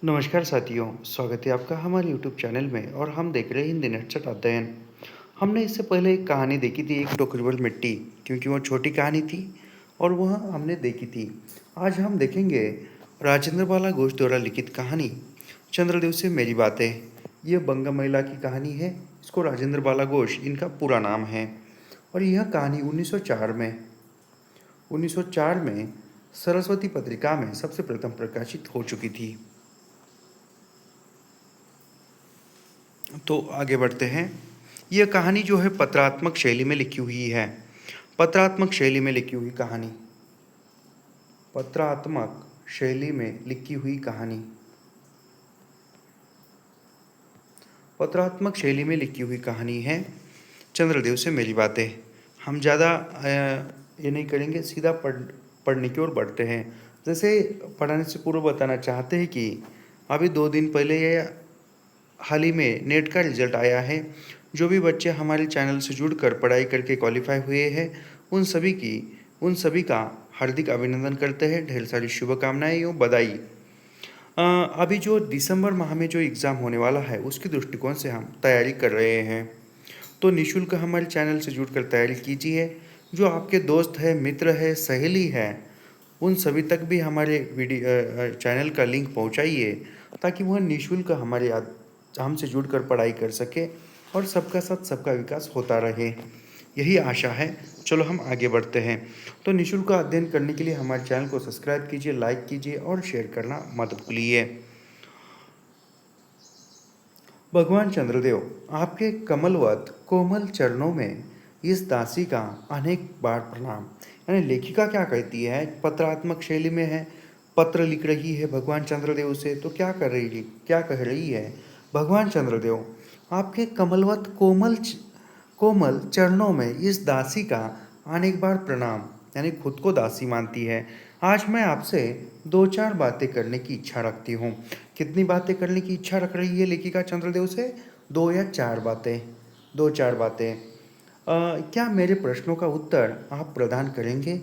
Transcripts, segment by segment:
नमस्कार साथियों, स्वागत है आपका हमारे यूट्यूब चैनल में और हम देख रहे हैं हिंदी नक्षत्र अध्ययन। हमने इससे पहले एक कहानी देखी थी, एक टोकरीबल मिट्टी, क्योंकि वो छोटी कहानी थी और वह हमने देखी थी। आज हम देखेंगे राजेंद्र बाला घोष द्वारा लिखित कहानी चंद्रदेव से मेरी बातें। यह बंगा महिला की कहानी है। इसको राजेंद्र बाला घोष इनका पूरा नाम है और यह कहानी 1904 में सरस्वती पत्रिका में सबसे प्रथम प्रकाशित हो चुकी थी। तो आगे बढ़ते हैं। यह कहानी जो है पत्रात्मक शैली में लिखी हुई है। पत्रात्मक शैली में लिखी हुई कहानी, पत्रात्मक शैली में लिखी हुई कहानी, पत्रात्मक शैली में लिखी हुई कहानी है चंद्रदेव से मेरी बातें। हम ज़्यादा ये नहीं करेंगे, सीधा पढ़ने की ओर बढ़ते हैं। जैसे पढ़ाने से पूर्व बताना चाहते हैं कि अभी 2 दिन पहले ये हाल ही में नेट का रिजल्ट आया है। जो भी बच्चे हमारे चैनल से जुड़कर पढ़ाई करके क्वालिफाई हुए हैं, उन सभी का हार्दिक अभिनंदन करते हैं। ढेर सारी शुभकामनाएं एवं बधाई। अभी जो दिसंबर माह में जो एग्ज़ाम होने वाला है, उसके दृष्टिकोण से हम तैयारी कर रहे हैं। तो निःशुल्क हमारे चैनल से जुड़कर तैयारी कीजिए। जो आपके दोस्त है, मित्र है, सहेली है, उन सभी तक भी हमारे चैनल का लिंक पहुंचाइए, ताकि वह निःशुल्क हमसे जुड़कर पढ़ाई कर सके और सबका साथ सबका विकास होता रहे। यही आशा है। चलो हम आगे बढ़ते हैं। तो निःशुल्क अध्ययन करने के लिए हमारे चैनल को सब्सक्राइब कीजिए, लाइक कीजिए और शेयर करना मत भूलिए। भगवान चंद्रदेव, आपके कमलवत कोमल चरणों में इस दासी का अनेक बार प्रणाम। यानी लेखिका क्या कहती है, पत्रात्मक शैली में है, पत्र लिख रही है भगवान चंद्रदेव से। तो क्या कह रही है, भगवान चंद्रदेव, आपके कमलवत कोमल चरणों में इस दासी का अनेक बार प्रणाम। यानी खुद को दासी मानती है। आज मैं आपसे 2-4 बातें करने की इच्छा रखती हूँ। कितनी बातें करने की इच्छा रख रही है लेखिका चंद्रदेव से? 2 या 4 बातें। 2-4 बातें। क्या मेरे प्रश्नों का उत्तर आप प्रदान करेंगे?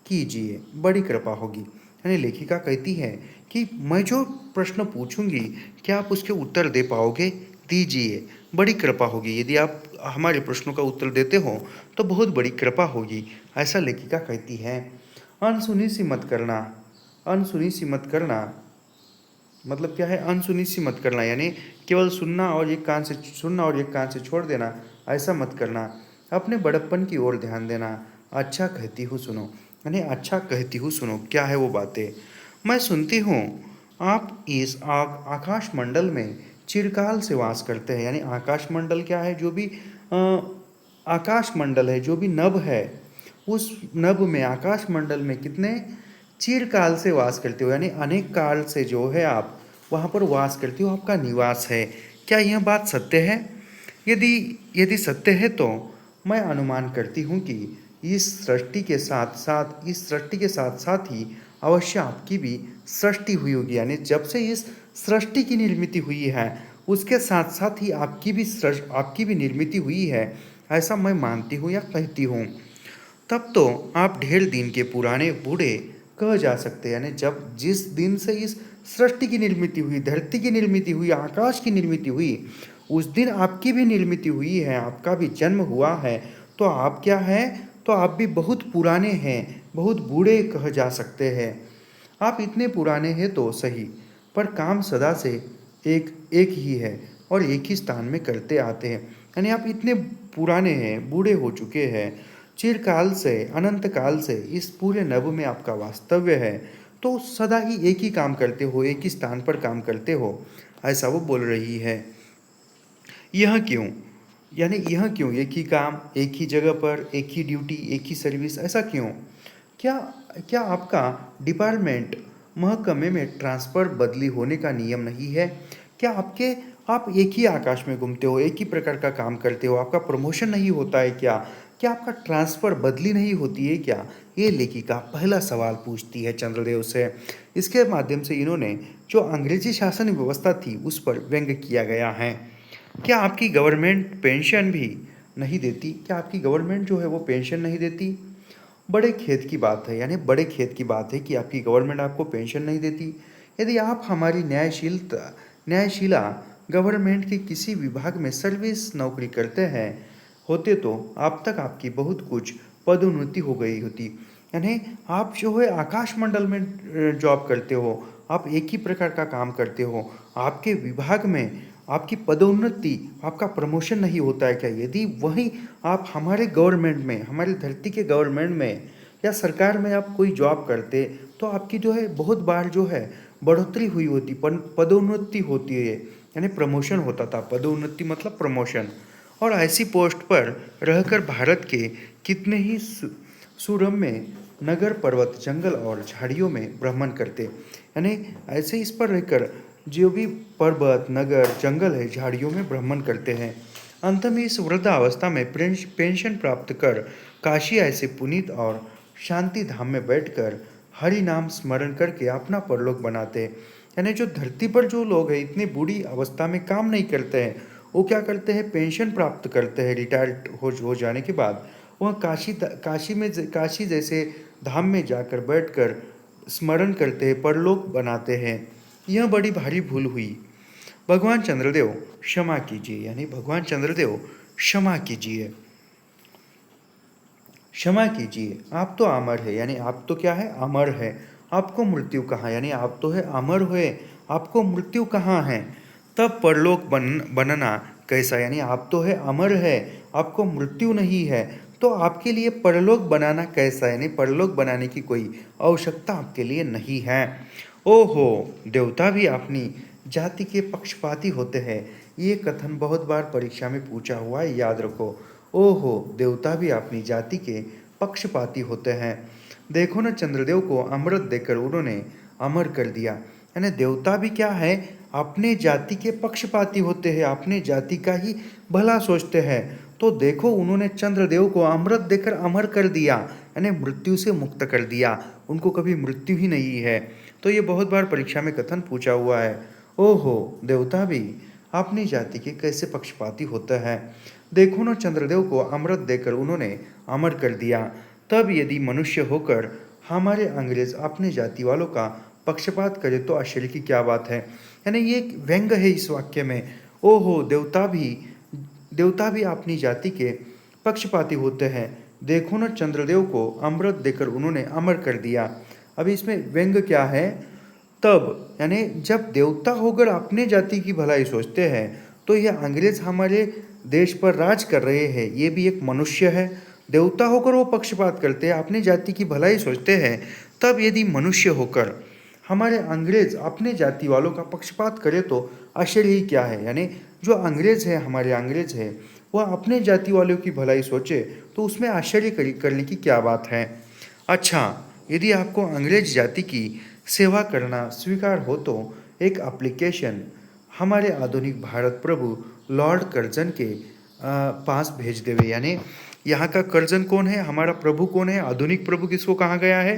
कीजिए, बड़ी कृपा होगी। यानी लेखिका कहती है कि मैं जो प्रश्न पूछूंगी, क्या आप उसके उत्तर दे पाओगे? दीजिए, बड़ी कृपा होगी। यदि आप हमारे प्रश्नों का उत्तर देते हो तो बहुत बड़ी कृपा होगी, ऐसा लेखिका कहती है। अनसुनी सी मत करना। अनसुनी सी मत करना मतलब क्या है? अनसुनी सी मत करना, यानी केवल सुनना और एक कान से छोड़ देना, ऐसा मत करना। अपने बड़प्पन की ओर ध्यान देना। अच्छा कहती हूँ सुनो। यानी अच्छा कहती हूँ सुनो, क्या है वो बातें? मैं सुनती हूँ आप इस आकाश मंडल में चिरकाल से वास करते हैं। यानी आकाश मंडल क्या है? जो भी आकाश मंडल है, जो भी नभ है, उस नभ में, आकाश मंडल में कितने चिरकाल से वास करते हो। यानी अनेक काल से जो है आप वहाँ पर वास करते हो, आपका निवास है। क्या यह बात सत्य है? यदि यदि सत्य है तो मैं अनुमान करती हूँ कि इस सृष्टि के साथ साथ ही अवश्य आपकी भी सृष्टि हुई होगी। यानी जब से इस सृष्टि की निर्मिति हुई है, उसके साथ साथ ही आपकी भी निर्मिति हुई है, ऐसा मैं मानती हूँ या कहती हूँ। तब तो आप ढेर दिन के पुराने बूढ़े कह जा सकते हैं। यानी जिस दिन से इस सृष्टि की निर्मिति हुई, धरती की निर्मिति हुई, आकाश की निर्मिति हुई, उस दिन आपकी भी निर्मिति हुई है, आपका भी जन्म हुआ है। तो आप क्या है? तो आप भी बहुत पुराने हैं, बहुत बूढ़े कह जा सकते हैं। आप इतने पुराने हैं तो सही, पर काम सदा से एक एक ही है और एक ही स्थान में करते आते हैं। यानी आप इतने पुराने हैं, बूढ़े हो चुके हैं, चिरकाल से, अनंत काल से इस पूरे नभ में आपका वास्तव्य है, तो सदा ही एक ही काम करते हो, एक ही स्थान पर काम करते हो, ऐसा वो बोल रही है। यह क्यों? यानी यह क्यों? एक ही काम, एक ही जगह पर, एक ही ड्यूटी, एक ही सर्विस, ऐसा क्यों? क्या क्या आपका डिपार्टमेंट, महकमे में ट्रांसफ़र बदली होने का नियम नहीं है? क्या आप एक ही आकाश में घूमते हो, एक ही प्रकार का काम करते हो, आपका प्रमोशन नहीं होता है क्या? क्या आपका ट्रांसफ़र बदली नहीं होती है क्या? ये लेखिका पहला सवाल पूछती है चंद्रदेव से। इसके माध्यम से इन्होंने जो अंग्रेजी शासन व्यवस्था थी, उस पर व्यंग्य किया गया है। क्या आपकी गवर्नमेंट पेंशन भी नहीं देती? क्या आपकी गवर्नमेंट जो है वो पेंशन नहीं देती? बड़े खेद की बात है। यानी बड़े खेद की बात है कि आपकी गवर्नमेंट आपको पेंशन नहीं देती। यदि आप हमारी न्यायशीला गवर्नमेंट के किसी विभाग में सर्विस नौकरी करते हैं होते तो अब तक आपकी बहुत कुछ पदोन्नति हो गई होती। यानी आप जो है आकाश मंडल में जॉब करते हो, आप एक ही प्रकार का काम करते हो, आपके विभाग में आपकी पदोन्नति, आपका प्रमोशन नहीं होता है क्या? यदि वही आप हमारे गवर्नमेंट में, हमारी धरती के गवर्नमेंट में या सरकार में आप कोई जॉब करते, तो आपकी जो है बहुत बार जो है बढ़ोतरी हुई होती, पदोन्नति होती है, यानी प्रमोशन होता था। पदोन्नति मतलब प्रमोशन। और ऐसी पोस्ट पर रहकर भारत के कितने ही सुरम्य नगर, पर्वत, जंगल और झाड़ियों में भ्रमण करते। यानी ऐसे इस पर रहकर जो भी पर्वत, नगर, जंगल है, झाड़ियों में भ्रमण करते हैं। अंत में इस वृद्धावस्था में पेंशन प्राप्त कर काशी ऐसे पुनीत और शांति धाम में बैठकर हरि नाम स्मरण करके अपना परलोक बनाते हैं। यानी जो धरती पर जो लोग हैं इतनी बूढ़ी अवस्था में काम नहीं करते हैं, वो क्या करते हैं, पेंशन प्राप्त करते हैं रिटायर्ड हो जाने के बाद। वह काशी जैसे धाम में जाकर बैठकर स्मरण करते हैं, परलोक बनाते हैं। यह बड़ी भारी भूल हुई। भगवान चंद्रदेव क्षमा कीजिए। यानी भगवान चंद्रदेव क्षमा कीजिए, क्षमा कीजिए। आप तो अमर है, यानी आप तो क्या है, अमर है। आपको मृत्यु कहाँ, यानी आप तो है अमर हुए, आपको मृत्यु कहाँ है? तब परलोक बनना कैसा, यानी आप तो है अमर है, आपको मृत्यु नहीं है, तो आपके लिए परलोक बनाना कैसा? यानी परलोक बनाने की कोई आवश्यकता आपके लिए नहीं है। ओहो, देवता भी अपनी जाति के पक्षपाती होते हैं। ये कथन बहुत बार परीक्षा में पूछा हुआ है, याद रखो। ओहो, देवता भी अपनी जाति के पक्षपाती होते हैं। देखो न, चंद्रदेव को अमृत देकर उन्होंने अमर कर दिया। यानी देवता भी क्या है, अपने जाति के पक्षपाती होते हैं, अपने जाति का ही भला सोचते हैं। तो देखो, उन्होंने चंद्रदेव को अमृत देकर अमर कर दिया, यानी मृत्यु से मुक्त कर दिया, उनको कभी मृत्यु ही नहीं है। तो ये बहुत बार परीक्षा में कथन पूछा हुआ है। ओहो, देवता भी अपनी जाति के कैसे पक्षपाती होते हैं। देखो न, चंद्रदेव को अमृत देकर उन्होंने अमर कर दिया। तब यदि मनुष्य होकर हमारे अंग्रेज अपने जाति वालों का पक्षपात करे तो आश्चर्य की क्या बात है। यानी ये एक व्यंग है इस वाक्य में। ओहो, देवता भी अपनी जाति के पक्षपाती होते हैं। देखो न, चंद्रदेव को अमृत देकर उन्होंने अमर कर दिया। अभी इसमें व्यंग क्या है, तब यानी जब देवता होकर अपने जाति की भलाई सोचते हैं, तो यह अंग्रेज हमारे देश पर राज कर रहे हैं, ये भी एक मनुष्य है। देवता होकर वो पक्षपात करते हैं, अपनी जाति की भलाई सोचते हैं। तब यदि मनुष्य होकर हमारे अंग्रेज अपने जाति वालों का पक्षपात करे तो आश्चर्य ही क्या है। यानी जो अंग्रेज है, हमारे अंग्रेज है, वह अपने जाति वालों की भलाई सोचे तो उसमें आश्चर्य करने की क्या बात है। अच्छा, यदि आपको अंग्रेज जाति की सेवा करना स्वीकार हो तो एक एप्लीकेशन हमारे आधुनिक भारत प्रभु लॉर्ड कर्जन के पास भेज देवे। यानी यहाँ का कर्जन कौन है, हमारा प्रभु कौन है, आधुनिक प्रभु किसको कहा गया है,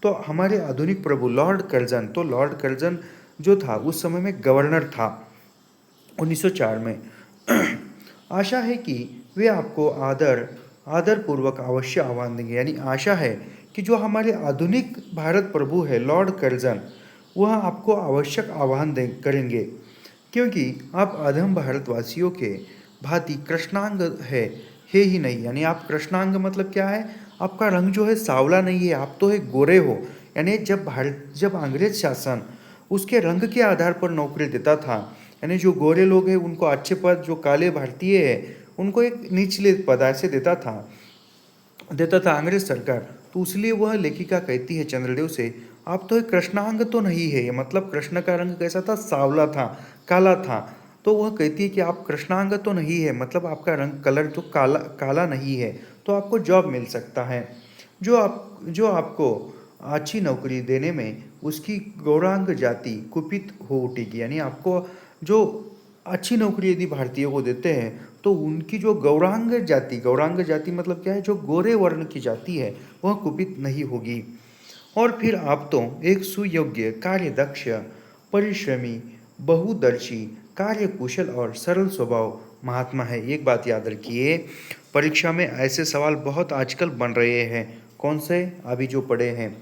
तो हमारे आधुनिक प्रभु लॉर्ड कर्जन। तो लॉर्ड कर्जन जो था उस समय में गवर्नर था 1904 में। आशा है कि वे आपको आदरपूर्वक अवश्य आह्वान देंगे। यानी आशा है कि जो हमारे आधुनिक भारत प्रभु है लॉर्ड कर्जन, वह आपको आवश्यक आह्वान करेंगे, क्योंकि आप अधम भारतवासियों के भांति कृष्णांग है ही नहीं। यानी आप कृष्णांग मतलब क्या है, आपका रंग जो है सावला नहीं है, आप तो है गोरे हो। यानी जब अंग्रेज शासन उसके रंग के आधार पर नौकरी देता था, यानी जो गोरे लोग हैं उनको अच्छे पद, जो काले भारतीय है उनको एक निचले पद ऐसे देता था अंग्रेज सरकार। तो इसलिए वह लेखिका कहती है चंद्रदेव से, आप तो एक कृष्णांग तो नहीं है। ये मतलब कृष्ण का रंग कैसा था, सावला था, काला था। तो वह कहती है कि आप कृष्णांग तो नहीं है, मतलब आपका रंग कलर जो काला नहीं है, तो आपको जॉब मिल सकता है। जो आपको अच्छी नौकरी देने में उसकी गौरांग जाति कुपित हो उठेगी। यानी आपको जो अच्छी नौकरी यदि भारतीयों को देते हैं तो उनकी जो गौरांग जाति मतलब क्या है, जो गोरे वर्ण की जाति है वह कुपित नहीं होगी। और फिर आप तो एक सुयोग्य, कार्यदक्ष, परिश्रमी, बहुदर्शी, कार्यकुशल और सरल स्वभाव महात्मा है। एक बात याद रखिए, परीक्षा में ऐसे सवाल बहुत आजकल बन रहे हैं। कौन से, अभी जो पढ़े हैं,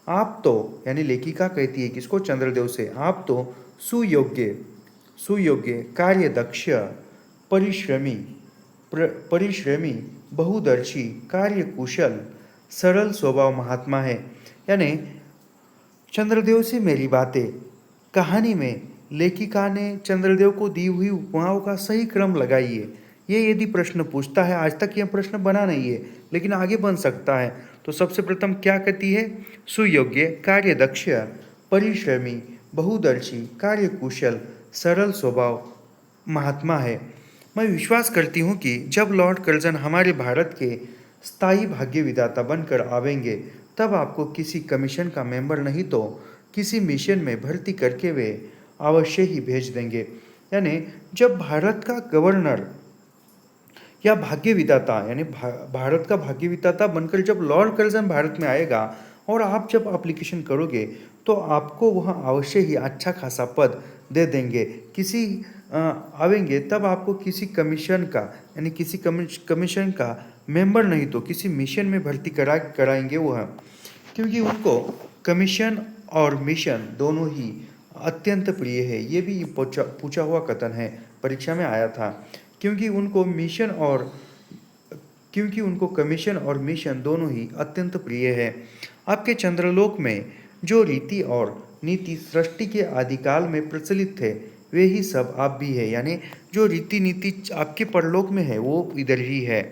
आप तो, यानी लेखिका कहती है किसको, चंद्रदेव से, आप तो सुयोग्य सुयोग्य कार्यदक्ष परिश्रमी परिश्रमी बहुदर्शी कार्यकुशल सरल स्वभाव महात्मा है। यानी चंद्रदेव से मेरी बातें, कहानी में लेखिका ने चंद्रदेव को दी हुई उपमाओं का सही क्रम लगाइए। ये यदि प्रश्न पूछता है, आज तक यह प्रश्न बना नहीं है लेकिन आगे बन सकता है, तो सबसे प्रथम क्या कहती है, सुयोग्य कार्यदक्ष परिश्रमी बहुदर्शी कार्यकुशल सरल स्वभाव महात्मा है। मैं विश्वास करती हूँ कि जब लॉर्ड कर्जन हमारे भारत के स्थायी भाग्य विधाता बनकर आवेंगे, तब आपको किसी कमीशन का मेंबर नहीं तो किसी मिशन में भर्ती करके वे अवश्य ही भेज देंगे। यानी जब भारत का गवर्नर या भाग्य विधाता, यानी भारत का भाग्य विधाता बनकर जब लॉर्ड कर्जन भारत में आएगा और आप जब एप्लीकेशन करोगे, तो आपको वहाँ अवश्य ही अच्छा खासा पद दे देंगे। किसी आवेंगे तब आपको किसी कमीशन का, यानी किसी कमीशन का मेंबर नहीं तो किसी मिशन में भर्ती कराएंगे वह, क्योंकि उनको कमीशन और मिशन दोनों ही अत्यंत प्रिय है। ये भी पूछा हुआ कथन है, परीक्षा में आया था। क्योंकि उनको कमीशन और मिशन दोनों ही अत्यंत प्रिय है। आपके चंद्रलोक में जो रीति और नीति सृष्टि के आदिकाल में प्रचलित थे, वे ही सब आप भी है। यानी जो रीति नीति आपके परलोक में है वो इधर ही है।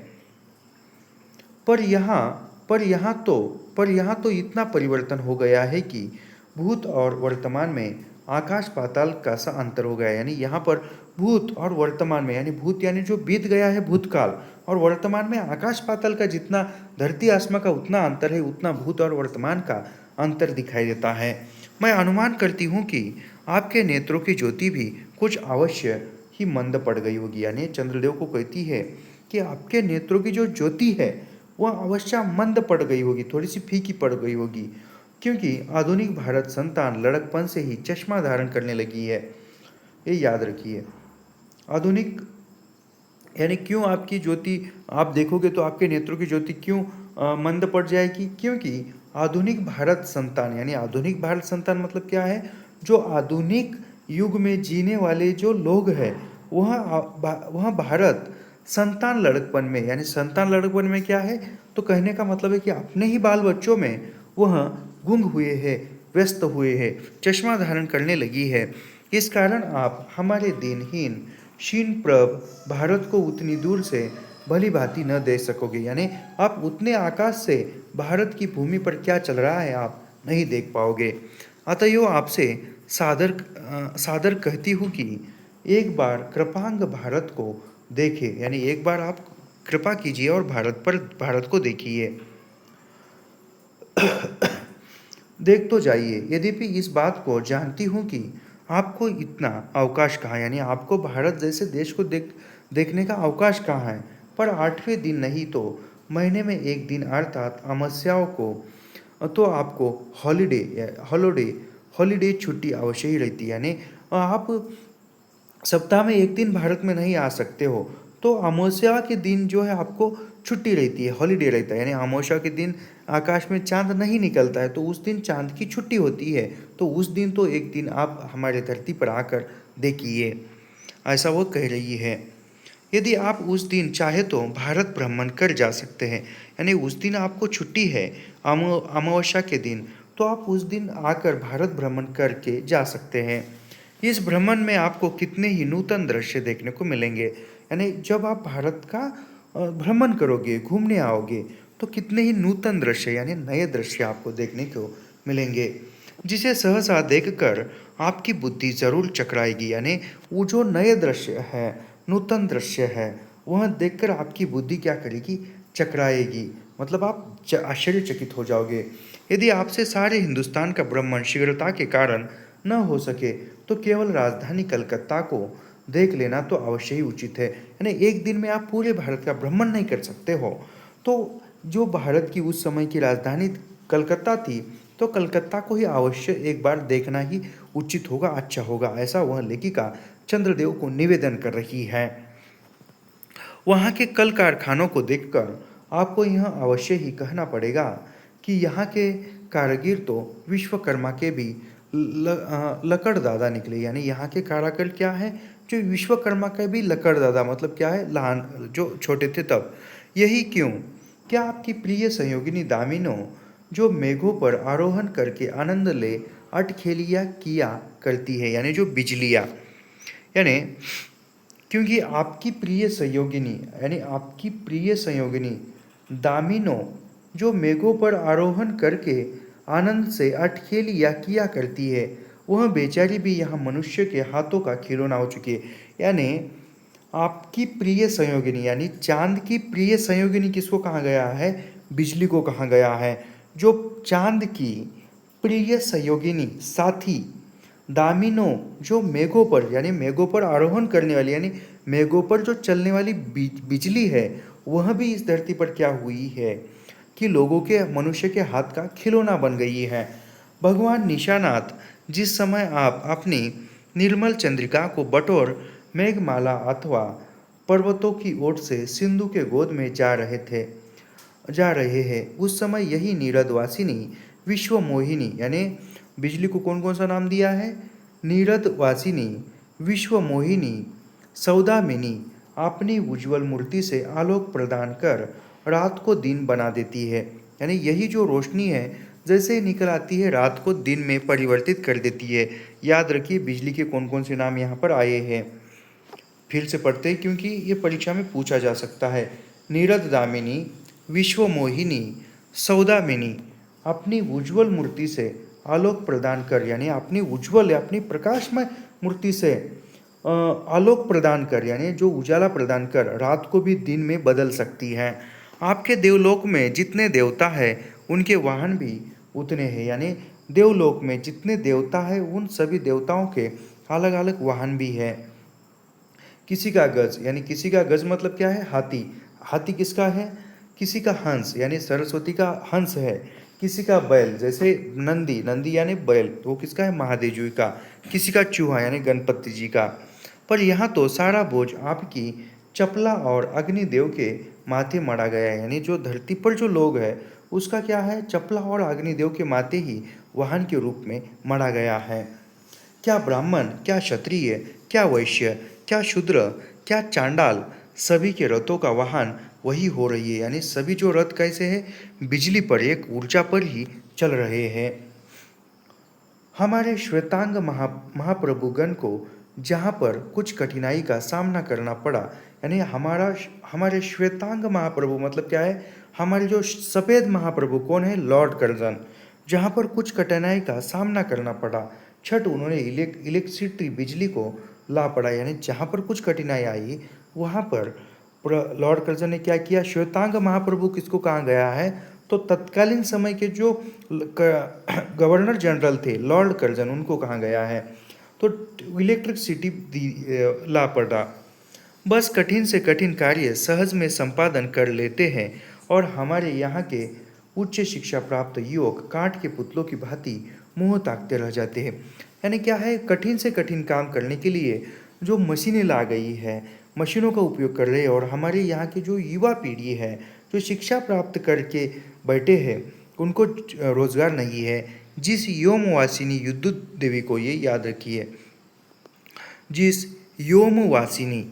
पर यहाँ तो इतना परिवर्तन हो गया है कि भूत और वर्तमान में आकाश पाताल का सा अंतर हो गया है। यानी यहाँ पर भूत और वर्तमान में, यानी भूत यानी जो बीत गया है भूतकाल, और वर्तमान में आकाश पाताल का जितना धरती आसमान का उतना अंतर है, उतना भूत और वर्तमान का अंतर दिखाई देता है। मैं अनुमान करती हूँ कि आपके नेत्रों की ज्योति भी कुछ अवश्य ही मंद पड़ गई होगी। यानी चंद्रदेव को कहती है कि आपके नेत्रों की जो ज्योति है वह अवश्य मंद पड़ गई होगी, थोड़ी सी फीकी पड़ गई होगी, क्योंकि आधुनिक भारत संतान लड़कपन से ही चश्मा धारण करने लगी है। ये याद रखिए। आधुनिक यानी क्यों आपकी ज्योति, आप देखोगे तो आपके नेत्रों की ज्योति क्यों मंद पड़ जाएगी, क्योंकि आधुनिक भारत संतान, यानी आधुनिक भारत संतान मतलब क्या है, जो आधुनिक युग में जीने वाले जो लोग हैं वह भारत संतान लड़कपन में, यानी संतान लड़कपन में क्या है, तो कहने का मतलब है कि अपने ही बाल बच्चों में वह गुंग हुए हैं, व्यस्त हुए हैं, चश्मा धारण करने लगी है। इस कारण आप हमारे दिनहीन क्षीण प्रभ भारत को उतनी दूर से भली भांति न देख सकोगे। यानी आप उतने आकाश से भारत की भूमि पर क्या चल रहा है आप नहीं देख पाओगे। अतएव आपसे सादर कहती हूँ कि एक बार कृपांग भारत को देखे, यानी एक बार आप कृपा कीजिए और भारत को देखिए। देख तो जाइए। यद्यपि इस बात को जानती हूँ कि आपको इतना अवकाश कहाँ, यानी आपको भारत जैसे देश को देखने का अवकाश कहाँ है, पर 8वें दिन नहीं तो महीने में एक दिन अर्थात अमावस्याओं को तो आपको हॉलीडे छुट्टी अवश्य ही रहती है। यानी आप सप्ताह में एक दिन भारत में नहीं आ सकते हो, तो अमावस्या के दिन जो है आपको छुट्टी रहती है, हॉलीडे रहता है। यानी अमावस्या के दिन आकाश में चांद नहीं निकलता है, तो उस दिन चांद की छुट्टी होती है, तो उस दिन तो एक दिन आप हमारे धरती पर आकर देखिए, ऐसा वो कह रही है। यदि आप उस दिन चाहे तो भारत भ्रमण कर जा सकते हैं, यानी उस दिन आपको छुट्टी है अमावस्या के दिन, तो आप उस दिन आकर भारत भ्रमण करके जा सकते हैं। इस भ्रमण में आपको कितने ही नूतन दृश्य देखने को मिलेंगे। यानी जब आप भारत का भ्रमण करोगे, घूमने आओगे, तो कितने ही नूतन दृश्य, यानी नए दृश्य आपको देखने को मिलेंगे, जिसे सहसा देखकर आपकी बुद्धि जरूर चकराएगी। यानी वो जो नए दृश्य है, नूतन दृश्य है, वह देखकर आपकी बुद्धि क्या करेगी, चकराएगी, मतलब आप आश्चर्यचकित हो जाओगे। यदि आपसे सारे हिंदुस्तान का भ्रमण शीघ्रता के कारण न हो सके, तो केवल राजधानी कलकत्ता को देख लेना तो अवश्य ही उचित है। यानी एक दिन में आप पूरे भारत का भ्रमण नहीं कर सकते हो, तो जो भारत की उस समय की राजधानी कलकत्ता थी, तो कलकत्ता को ही अवश्य एक बार देखना ही उचित होगा, अच्छा होगा, ऐसा वह लेखिका चंद्रदेव को निवेदन कर रही है। वहाँ के कल कारखानों को देखकर आपको यह अवश्य ही कहना पड़ेगा कि यहाँ के कारीगर तो विश्वकर्मा के भी लकड़ दादा निकले। यानी यहाँ के कारीगर क्या है, जो विश्वकर्मा का भी लकड़ दादा, मतलब क्या है, लहान जो छोटे थे तब। यही क्यों, क्या आपकी प्रिय संयोगिनी दामिनो जो मेघों पर आरोहण करके आनंद ले अटखेलियाँ किया करती है, यानी जो बिजलियाँ, यानी क्योंकि आपकी प्रिय संयोगिनी, यानी आपकी प्रिय संयोगिनी दामिनो जो मेघों पर आरोहण करके आनंद से अटखेलियाँ किया करती है, वह बेचारी भी यहाँ मनुष्य के हाथों का खिलौना हो चुकी है। यानी आपकी प्रिय संयोगिनी, यानी चांद की प्रिय संयोगिनी किसको कहा गया है, बिजली को कहा गया है। जो चांद की प्रिय संयोगिनी साथी दामिनो जो मेघों पर, यानी मेघों पर आरोहण करने वाली, यानी मेघों पर जो चलने वाली बिजली है, वह भी इस धरती पर क्या हुई है कि लोगों के, मनुष्य के हाथ का खिलौना बन गई है। भगवान निशानाथ, जिस समय आप अपनी निर्मल चंद्रिका को बटोर मेघमाला अथवा पर्वतों की ओर से सिंधु के गोद में जा रहे हैं, उस समय यही नीरदवासिनी विश्व मोहिनी, यानी बिजली को कौन कौन सा नाम दिया है, नीरदवासिनी, विश्व मोहिनी, सौदामिनी अपनी उज्ज्वल मूर्ति से आलोक प्रदान कर रात को दिन बना देती है। यानी यही जो रोशनी है, जैसे ही निकल आती है, रात को दिन में परिवर्तित कर देती है। याद रखिए बिजली के कौन कौन से नाम यहाँ पर आए हैं, फिर से पढ़ते हैं क्योंकि ये परीक्षा में पूछा जा सकता है। नीरददामिनी, विश्वमोहिनी, सौदामिनी अपनी उज्ज्वल मूर्ति से आलोक प्रदान कर, यानी अपनी उज्ज्वल, अपनी प्रकाशमय मूर्ति से आलोक प्रदान कर, यानी जो उजाला प्रदान कर रात को भी दिन में बदल सकती है। आपके देवलोक में जितने देवता है उनके वाहन भी उतने हैं। यानी देवलोक में जितने देवता है उन सभी देवताओं के अलग अलग वाहन भी है। किसी का गज, यानी किसी का गज मतलब क्या है, हाथी। हाथी किसका है, किसी का हंस, यानी सरस्वती का हंस है। किसी का बैल, जैसे नंदी, नंदी यानी बैल, तो वो किसका है, महादेव जी का। किसी का चूहा, यानी गणपति जी का। पर यहाँ तो सारा बोझ आपकी चपला और अग्निदेव के माथे मढ़ा गया है। यानी जो धरती पर जो लोग है उसका क्या है, चपला और अग्निदेव के माथे ही वाहन के रूप में मढ़ा गया है। क्या ब्राह्मण, क्या क्षत्रिय, क्या वैश्य, क्या शूद्र, क्या चांडाल, सभी के रथों का वाहन वही हो रही है। यानी सभी जो रथ कैसे है, बिजली पर, एक ऊर्जा पर ही चल रहे हैं। हमारे श्वेतांग महाप्रभुगण को जहाँ पर कुछ कठिनाई का सामना करना पड़ा, यानी हमारे श्वेतांग महाप्रभु मतलब क्या है, हमारे जो सफ़ेद महाप्रभु कौन है, लॉर्ड कर्जन, जहाँ पर कुछ कठिनाई का सामना करना पड़ा, छठ उन्होंने इलेक्ट्रिसिटी बिजली को ला पड़ा। यानी जहाँ पर कुछ कठिनाई आई वहाँ पर लॉर्ड कर्जन ने क्या किया, श्वेतांग महाप्रभु किसको कहा गया है, तो तत्कालीन समय के जो गवर्नर जनरल थे लॉर्ड कर्जन, उनको कहा गया है। तो इलेक्ट्रिसिटी ला पड़ा। बस कठिन से कठिन कार्य सहज में संपादन कर लेते हैं और हमारे यहाँ के उच्च शिक्षा प्राप्त युवक कांट के पुतलों की भांति मुंह ताकते रह जाते हैं। यानी क्या है, कठिन से कठिन काम करने के लिए जो मशीनें ला गई है, मशीनों का उपयोग कर रहे हैं, और हमारे यहाँ की जो युवा पीढ़ी है जो शिक्षा प्राप्त करके बैठे हैं उनको रोजगार नहीं है। जिस योमवासिनी युद्धुत देवी को, ये याद रखिए, जिस योमवासिनी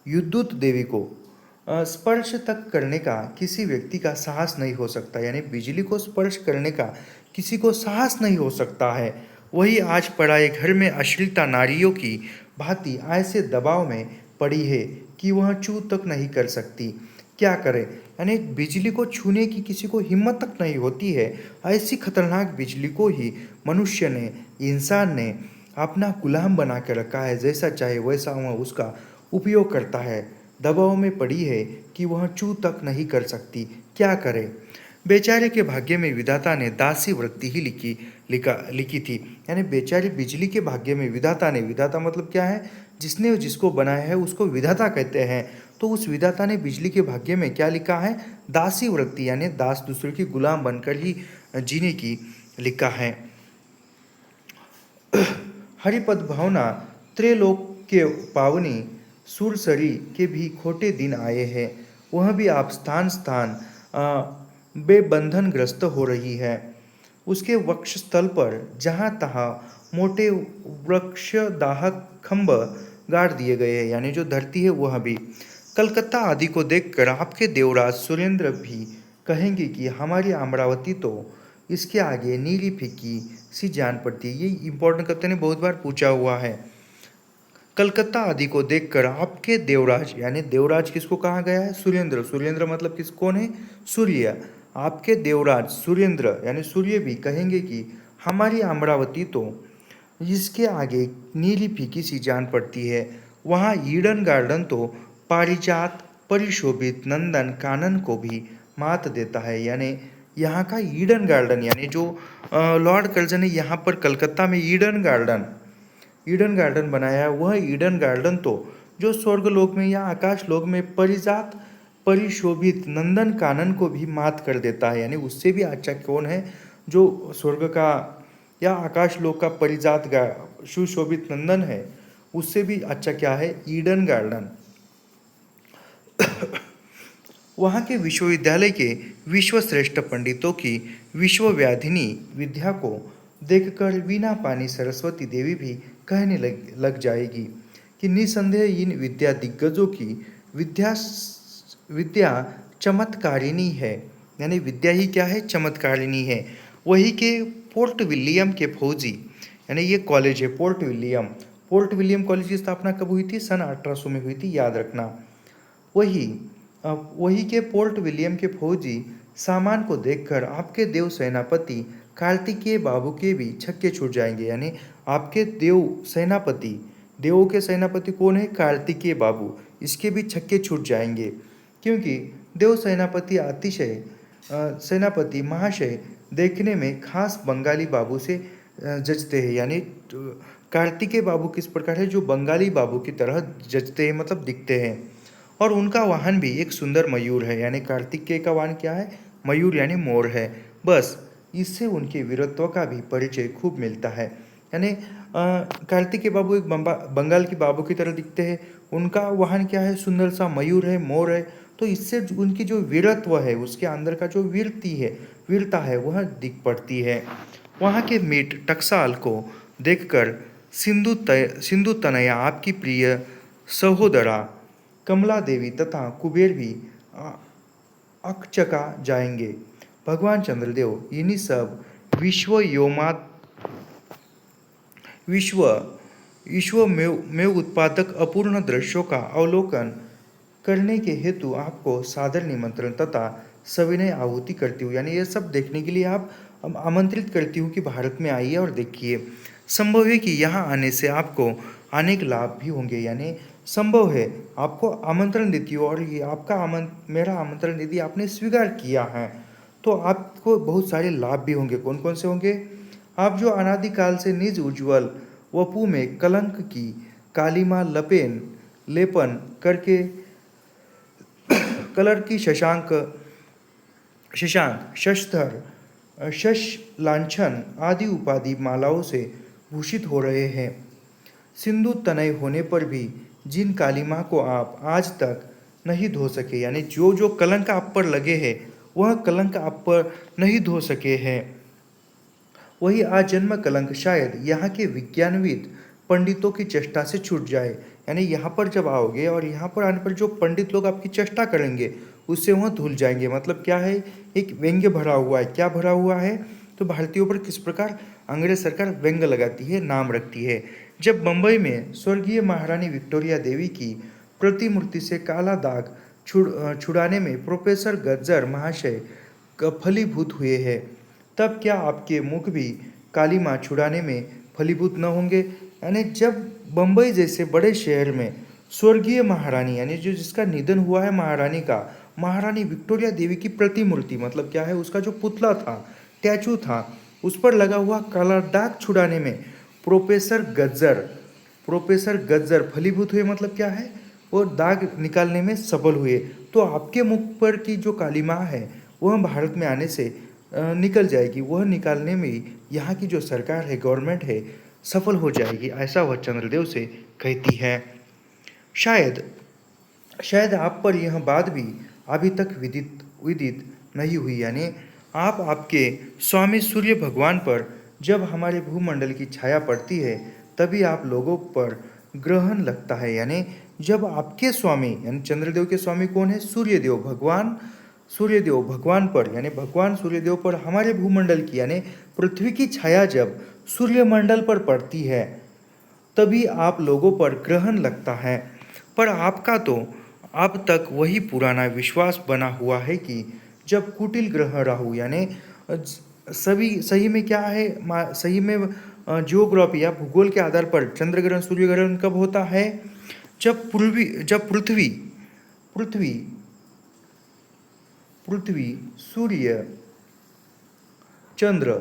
युद्धुत देवी को स्पर्श तक करने का किसी व्यक्ति का साहस नहीं हो सकता, यानी बिजली को स्पर्श करने का किसी को साहस नहीं हो सकता है, वही आज पराए घर में अश्लीलता नारियों की भांति ऐसे दबाव में पड़ी है कि वह छू तक नहीं कर सकती। क्या करें, यानी बिजली को छूने की किसी को हिम्मत तक नहीं होती है। ऐसी खतरनाक बिजली को ही मनुष्य ने, इंसान ने अपना गुलाम बना के रखा है। जैसा चाहे वैसा वह उसका उपयोग करता है। दबाव में पड़ी है कि वह छू तक नहीं कर सकती। क्या करे, बेचारे के भाग्य में विधाता ने दासी वृत्ति ही लिखी थी। यानी बेचारी बिजली के भाग्य में विधाता ने, विधाता मतलब क्या है, जिसने जिसको बनाया है उसको विधाता कहते हैं। तो उस विधाता ने बिजली के भाग्य में क्या लिखा है, दासी वृत्ति, यानी दास दूसरे की गुलाम बनकर ही जीने की लिखा है। हरिपद भावना त्रिलोक के पावनी सुरसरी के भी खोटे दिन आए हैं, वह भी आप स्थान स्थान बेबंधनग्रस्त हो रही है। उसके वक्षस्थल पर जहाँ तहाँ मोटे वृक्ष दाहक खंभ गाड़ दिए गए हैं, यानी जो धरती है वह भी। कलकत्ता आदि को देखकर आपके देवराज सुरेंद्र भी कहेंगे कि हमारी अमरावती तो इसके आगे नीली फीकी सी जान पड़ती है। ये इंपॉर्टेंट कप्तान ने बहुत बार पूछा हुआ है। कलकत्ता आदि को देखकर आपके देवराज, यानी देवराज किसको कहा गया है? सुरेंद्र। सुरेंद्र मतलब किस कौन है? सूर्य। आपके देवराज सुरेंद्र यानी सूर्य भी कहेंगे कि हमारी अमरावती तो इसके आगे नीली फीकी सी जान पड़ती है। वहाँ ईडन गार्डन तो पारिजात परिशोभित नंदन कानन को भी मात देता है। यानी यहाँ का ईडन गार्डन, यानी जो लॉर्ड कर्जन ने यहाँ पर कलकत्ता में ईडन गार्डन बनाया, वह ईडन गार्डन तो जो स्वर्गलोक में या आकाश लोक में परिजात परिशोभित नंदन कानन को भी मात कर देता है। यानी उससे भी अच्छा कौन है? जो स्वर्ग का या आकाश लोक का परिजात सुशोभित नंदन है, उससे भी अच्छा क्या है? Eden garden. वहाँ के विश्वविद्यालय के विश्वश्रेष्ठ पंडितों की विश्वव्याधिनी विद्या को देखकर वीणा पानी सरस्वती देवी भी कहने लग जाएगी कि निसंदेह इन विद्या दिग्गजों की विद्या विद्या चमत्कारिणी है। यानी विद्या ही क्या है? चमत्कारिणी है। वही के पोर्ट विलियम के फौजी, यानी ये कॉलेज है पोर्ट विलियम कॉलेज की स्थापना कब हुई थी? सन 1800 में हुई थी, याद रखना। वही के पोर्ट विलियम के फौजी सामान को देखकर आपके देव सेनापति कार्तिकेय बाबू के भी छक्के छूट जाएंगे। यानी आपके देवों के सेनापति कौन है? कार्तिकेय बाबू। इसके भी छक्के छूट जाएंगे, क्योंकि देव सेनापति महाशय देखने में खास बंगाली बाबू से जचते हैं। यानी कार्तिकेय बाबू किस प्रकार है? जो बंगाली बाबू की तरह जचते हैं, मतलब दिखते हैं। और उनका वाहन भी एक सुंदर मयूर है। यानी कार्तिकेय का वाहन क्या है? मयूर यानी मोर है। बस इससे उनके वीरत्व का भी परिचय खूब मिलता है। यानी कार्तिकेय बाबू एक बंगाल की बाबू की तरह दिखते हैं। उनका वाहन क्या है? सुंदर सा मयूर है, मोर है। तो इससे उनकी जो वीरत्व है, उसके अंदर का जो वीरता है वह दिख पड़ती है। वहाँ के मीट टकसाल को देखकर सिंधु तनया आपकी प्रिय सहोदरा कमला देवी तथा कुबेर भी अकचका जाएंगे। भगवान चंद्रदेव इन्हीं सब विश्व में उत्पादक अपूर्ण दृश्यों का अवलोकन करने के हेतु आपको सादर निमंत्रण तथा सविनय आहुति करती हूँ। यानी ये सब देखने के लिए आप आमंत्रित करती हूँ कि भारत में आइए और देखिए। संभव है कि यहाँ आने से आपको अनेक लाभ भी होंगे। यानी संभव है आपको आमंत्रण देती हूँ, और ये मेरा आमंत्रण यदि आपने स्वीकार किया है तो आपको बहुत सारे लाभ भी होंगे। कौन कौन से होंगे? आप जो अनादिकाल से निज उज्ज्वल वपु में कलंक की कालिमा लेपन करके कलर की शशांक शशधर शश लांछन आदि उपाधि मालाओं से भूषित हो रहे हैं। सिंधु तनय होने पर भी जिन कालिमा को आप आज तक नहीं धो सके, यानी जो कलंक आप पर लगे हैं वह कलंक आप पर नहीं धो सके हैं, वही आजन्म कलंक शायद यहाँ के विज्ञानविद पंडितों की चेष्टा से छूट जाए। यानी यहाँ पर जब आओगे और यहाँ पर आने पर जो पंडित लोग आपकी चेष्टा करेंगे उससे वह धुल जाएंगे। मतलब क्या है? एक व्यंग्य भरा हुआ है। क्या भरा हुआ है? तो भारतीयों पर किस प्रकार अंग्रेज सरकार व्यंग्य लगाती है, नाम रखती है। जब बंबई में स्वर्गीय महारानी विक्टोरिया देवी की प्रतिमूर्ति से काला दाग छुड़ाने में प्रोफेसर गज्जर महाशय फलीभूत हुए हैं, तब क्या आपके मुख भी काली माँ छुड़ाने में फलीभूत न होंगे? यानी जब बंबई जैसे बड़े शहर में स्वर्गीय महारानी, यानी जो जिसका निधन हुआ है महारानी विक्टोरिया देवी की प्रतिमूर्ति, मतलब क्या है? उसका जो पुतला था, स्टैचू था, उस पर लगा हुआ काला दाग छुड़ाने में प्रोफेसर गज्जर फलीभूत हुए। मतलब क्या है? वो दाग निकालने में सफल हुए। तो आपके मुख पर की जो काली माँ है वह भारत में आने से निकल जाएगी। वह निकालने में यहाँ की जो सरकार है, गवर्नमेंट है, सफल हो जाएगी। ऐसा वह चंद्रदेव से कहती है। शायद आप पर यह बात भी अभी तक विदित नहीं हुई। यानी आप आपके स्वामी सूर्य भगवान पर जब हमारे भूमंडल की छाया पड़ती है तभी आप लोगों पर ग्रहण लगता है। यानी जब आपके स्वामी यानी चंद्रदेव के स्वामी कौन है? सूर्यदेव भगवान। सूर्यदेव भगवान पर यानी भगवान सूर्यदेव पर हमारे भूमंडल की यानी पृथ्वी की छाया जब सूर्यमंडल पर पड़ती है तभी आप लोगों पर ग्रहण लगता है। पर आपका तो अब तक वही पुराना विश्वास बना हुआ है कि जब कुटिल ग्रह राहु यानी सभी सही में क्या है सही में जियोग्राफी या भूगोल के आधार पर चंद्र ग्रहण सूर्य ग्रहण कब होता है? जब पृथ्वी पृथ्वी पृथ्वी सूर्य चंद्र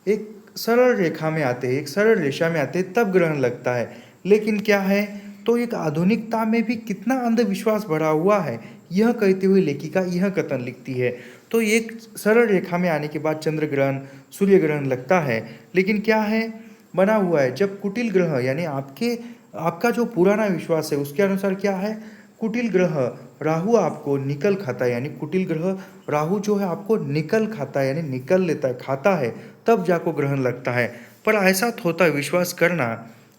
एक सरल रेखा में आते हैं, एक सरल रेखा में आते हैं तब ग्रहण लगता है। लेकिन क्या है, तो एक आधुनिकता में भी कितना अंधविश्वास भरा हुआ है यह कहते हुए लेखिका यह कथन लिखती है। तो एक सरल रेखा में आने के बाद चंद्र ग्रहण सूर्य ग्रहण लगता है, लेकिन क्या है बना हुआ है जब कुटिल ग्रह यानी आपका जो पुराना विश्वास है उसके अनुसार क्या है, कुटिल ग्रह राहु आपको निकल खाता है। यानी कुटिल ग्रह राहु जो है आपको निकल खाता है यानी निकल लेता है, खाता है, तब जाको ग्रहण लगता है। पर ऐसा थोथा विश्वास करना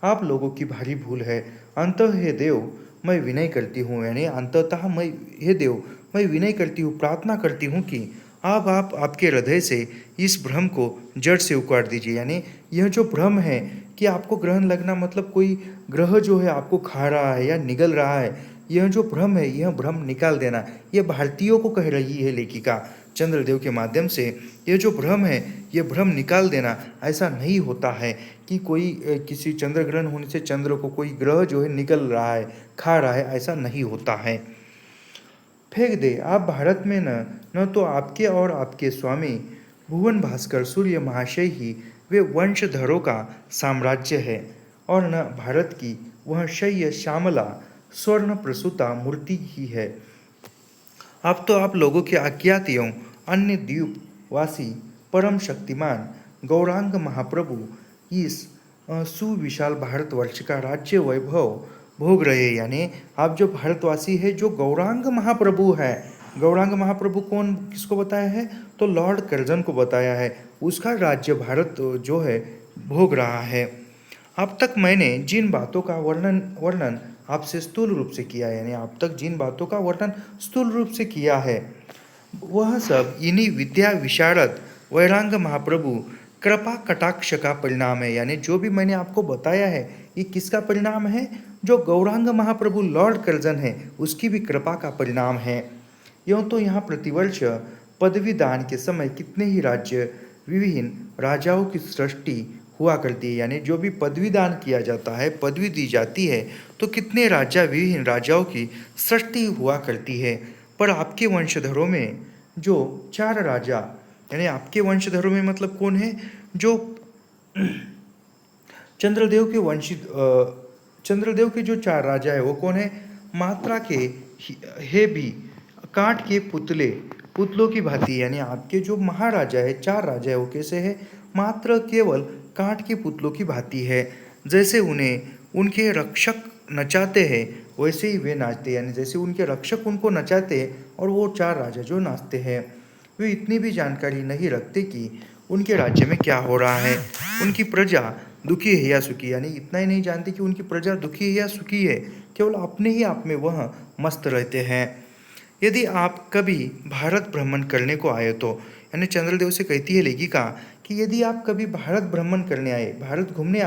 आप लोगों की भारी भूल है। अंतः हे देव मैं विनय करती हूँ, यानी अंततः मैं हे देव मैं विनय करती हूँ, प्रार्थना करती हूँ कि आप आपके हृदय से इस भ्रम को जड़ से उखाड़ दीजिए। यानी यह जो भ्रम है कि आपको ग्रहण लगना मतलब कोई ग्रह जो है आपको खा रहा है या निगल रहा है, यह जो भ्रम है यह भ्रम निकाल देना। यह भारतीयों को कह रही है लेखिका चंद्रदेव के माध्यम से, यह जो भ्रम है यह भ्रम निकाल देना। ऐसा नहीं होता है कि कोई किसी चंद्र ग्रहण होने से चंद्र को कोई ग्रह जो है निकल रहा है, खा रहा है, ऐसा नहीं होता है। फेंक दे आप भारत में न तो आपके और आपके स्वामी भुवन भास्कर सूर्य महाशय ही वे वंशधरों का साम्राज्य है, और न भारत की वह शय्य श्यामला स्वर्ण प्रसूता मूर्ति ही है। अब तो आप लोगों के अज्ञात एवं अन्य द्वीपवासी परम शक्तिमान गौरांग महाप्रभु इस सुविशाल भारतवर्ष का राज्य वैभव भोग रहे। यानी आप जो भारतवासी है जो गौरांग महाप्रभु है, गौरांग महाप्रभु कौन किसको बताया है? तो लॉर्ड कर्जन को बताया है। उसका राज्य भारत जो है भोग रहा है। अब तक मैंने जिन बातों का वर्णन आपसे स्थूल रूप से किया है, यानी अब तक जिन बातों का वर्णन स्थूल रूप से किया है वह सब इन्हीं विद्या विशारद वैरांग महाप्रभु कृपा कटाक्ष का परिणाम है। यानी जो भी मैंने आपको बताया है ये किसका परिणाम है? जो गौरांग महाप्रभु लॉर्ड कर्जन है उसकी भी कृपा का परिणाम है। यूँ तो यहाँ प्रतिवर्ष पदवी दान के समय कितने ही राज्य विभिन्न राजाओं की सृष्टि हुआ करती है। यानी जो भी पदवी दान किया जाता है, पदवी दी जाती है, तो कितने विभिन्न राजाओं की सृष्टि हुआ करती है। पर आपके वंशधरों में जो 4 राजा यानी आपके वंशधरों में मतलब कौन है? जो चंद्रदेव के जो 4 राजा है वो कौन है? मात्रा के हे भी काठ के पुतलों की भांति। यानी आपके जो महाराजा है 4 राजा है वो कैसे है? मात्र केवल काठ के पुतलों की भांति है। जैसे उन्हें उनके रक्षक नचाते हैं वैसे ही वे नाचते हैं। यानी जैसे उनके रक्षक उनको नचाते हैं और वो 4 राजा जो नाचते हैं वे इतनी भी जानकारी नहीं रखते कि उनके राज्य में क्या हो रहा है, उनकी प्रजा दुखी है या सुखी। यानी इतना ही नहीं जानते कि उनकी प्रजा दुखी है या सुखी है, केवल अपने ही आप में वह मस्त रहते हैं। यदि आप कभी भारत भ्रमण करने को आए तो, यानी चंद्रदेव से कहती है लेखिका कि यदि आप कभी भारत भ्रमण करने आए, भारत घूमने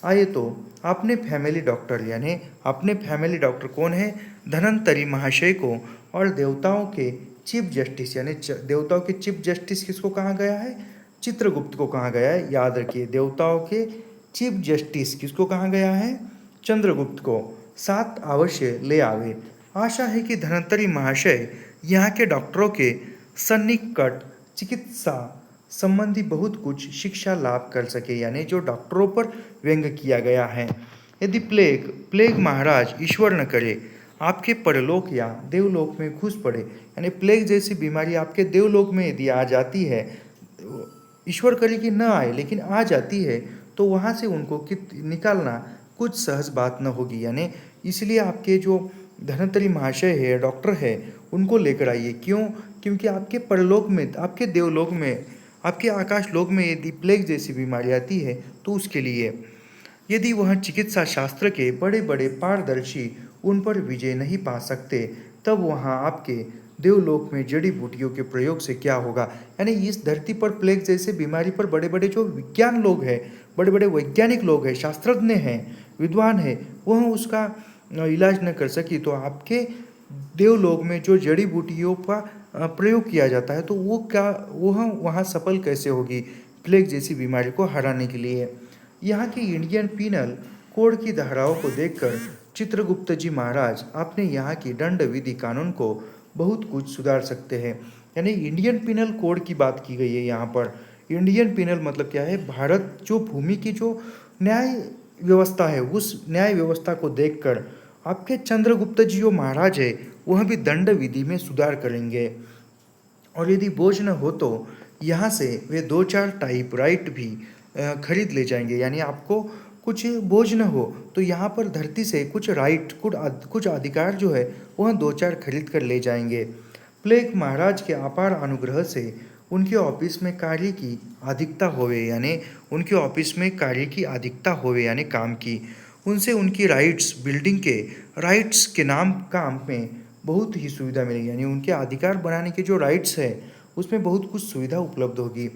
आए तो अपने फैमिली डॉक्टर यानी अपने फैमिली डॉक्टर कौन है? धनंतरी महाशय को और देवताओं के चीफ जस्टिस यानी देवताओं के चीफ जस्टिस किसको कहा गया है? चित्रगुप्त को कहा गया है। याद रखिए देवताओं के चीफ जस्टिस किसको कहा गया है? चंद्रगुप्त को साथ अवश्य ले आवे। आशा है कि धनंतरी महाशय यहाँ के डॉक्टरों के सन्निकट चिकित्सा संबंधी बहुत कुछ शिक्षा लाभ कर सके। यानी जो डॉक्टरों पर व्यंग किया गया है। यदि प्लेग महाराज ईश्वर न करे आपके परलोक या देवलोक में घुस पड़े, यानी प्लेग जैसी बीमारी आपके देवलोक में यदि आ जाती है, ईश्वर करे कि न आए लेकिन आ जाती है, तो वहाँ से उनको निकालना कुछ सहज बात न होगी। यानी इसलिए आपके जो धनंतरी महाशय है डॉक्टर है उनको लेकर आइए। क्यों? क्योंकि आपके परलोक में, आपके देवलोक में, आपके आकाश लोक में यदि प्लेग जैसी बीमारी आती है तो उसके लिए यदि वह चिकित्सा शास्त्र के बड़े बड़े पारदर्शी उन पर विजय नहीं पा सकते, तब वहाँ आपके देवलोक में जड़ी बूटियों के प्रयोग से क्या होगा। यानी इस धरती पर प्लेग जैसे बीमारी पर बड़े बड़े जो विज्ञान लोग हैं, बड़े बड़े वैज्ञानिक लोग हैं, शास्त्रज्ञ हैं, विद्वान हैं, वह उसका इलाज न कर सकी, तो आपके देवलोक में जो जड़ी बूटियों का प्रयोग किया जाता है तो वो क्या, वह वहाँ सफल कैसे होगी प्लेग जैसी बीमारी को हराने के लिए। यहाँ की इंडियन पीनल कोड की धाराओं को देखकर चित्रगुप्त जी महाराज अपने यहाँ की दंड विधि कानून को बहुत कुछ सुधार सकते हैं। यानी इंडियन पीनल कोड की बात की गई है यहाँ पर। इंडियन पीनल मतलब क्या है, भारत जो भूमि की जो न्याय व्यवस्था है, उस न्याय व्यवस्था को देखकर आपके चंद्रगुप्त जी जो महाराज है वह भी दंड विधि में सुधार करेंगे। और यदि बोझ न हो तो यहाँ से वे 2-4 टाइपराइट भी खरीद ले जाएंगे। यानी आपको कुछ बोझ न हो तो यहाँ पर धरती से कुछ राइट, कुछ अधिकार जो है वह 2-4 खरीद कर ले जाएंगे। प्लेग महाराज के अपार अनुग्रह से उनके ऑफिस में कार्य की अधिकता होवे, यानी उनके ऑफिस में कार्य की अधिकता होवे यानी काम की, उनसे उनकी राइट्स, बिल्डिंग के राइट्स के नाम काम में बहुत ही सुविधा मिलेगी। यानी उनके अधिकार बनाने के जो राइट्स है उसमें बहुत कुछ सुविधा उपलब्ध होगी,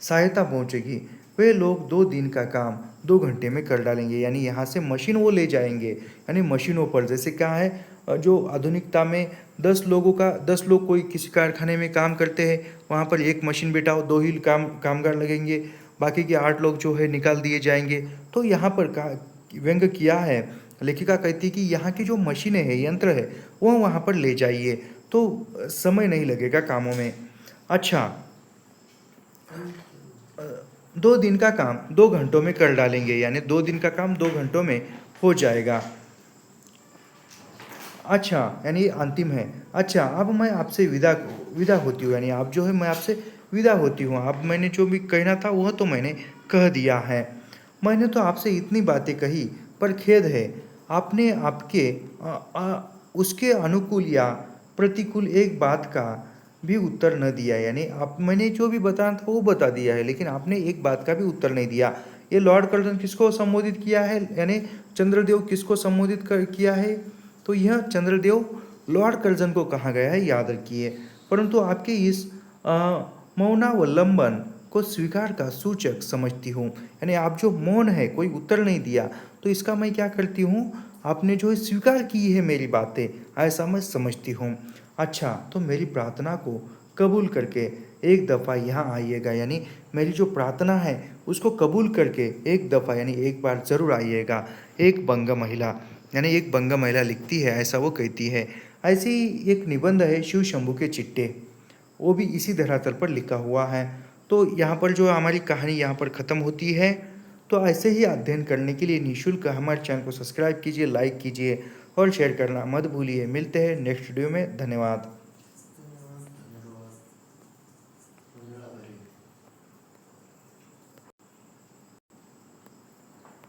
सहायता पहुंचेगी। वे लोग 2 दिन का काम 2 घंटे में कर डालेंगे। यानी यहाँ से मशीन वो ले जाएंगे, यानी मशीनों पर जैसे क्या है, जो आधुनिकता में 10 लोगों का 10 लोग कोई किसी कारखाने में काम करते हैं, वहाँ पर एक मशीन बिठाओ, 2 ही कामगार लगेंगे, बाकी के 8 लोग जो है निकाल दिए जाएंगे। तो यहाँ पर का व्यंग किया है, लेखिका कहती है कि यहाँ की जो मशीनें हैं, यंत्र है, वह वहाँ पर ले जाइए तो समय नहीं लगेगा कामों में। अच्छा, 2 दिन का काम 2 घंटों में कर डालेंगे, यानी 2 दिन का काम 2 घंटों में हो जाएगा। अच्छा, यानी ये अंतिम है। अच्छा, अब मैं आपसे विदा होती हूँ, यानी आप जो है मैं आपसे विदा होती हूँ। अब मैंने जो भी कहना था वह तो मैंने कह दिया है। मैंने तो आपसे इतनी बातें कही, पर खेद है आपने आपके उसके अनुकूल या प्रतिकूल एक बात का भी उत्तर न दिया। यानी आप, मैंने जो भी बताना था वो बता दिया है, लेकिन आपने एक बात का भी उत्तर नहीं दिया। ये लॉर्ड कर्जन किसको संबोधित किया है, यानी चंद्रदेव किसको संबोधित किया है, तो यह चंद्रदेव लॉर्ड कर्जन को कहा गया है, याद रखिए। परंतु आपके इस मौनावलंबन को स्वीकार का सूचक समझती हूँ। यानी आप जो मौन है, कोई उत्तर नहीं दिया, तो इसका मैं क्या करती हूँ, आपने जो स्वीकार की है मेरी बातें, ऐसा मैं समझती हूँ। अच्छा, तो मेरी प्रार्थना को कबूल करके एक दफ़ा यहाँ आइएगा। यानी मेरी जो प्रार्थना है उसको कबूल करके एक दफ़ा, यानी एक बार ज़रूर आइएगा। एक बंगा महिला, यानी एक बंगा महिला लिखती है, ऐसा वो कहती है। ऐसी ही एक निबंध है शिव शंभू के चिट्टे, वो भी इसी धरातल पर लिखा हुआ है। तो यहाँ पर जो हमारी कहानी यहाँ पर ख़त्म होती है। तो ऐसे ही अध्ययन करने के लिए निःशुल्क हमारे चैनल को सब्सक्राइब कीजिए, लाइक कीजिए और शेयर करना मत भूलिए। मिलते हैं नेक्स्ट वीडियो में। धन्यवाद।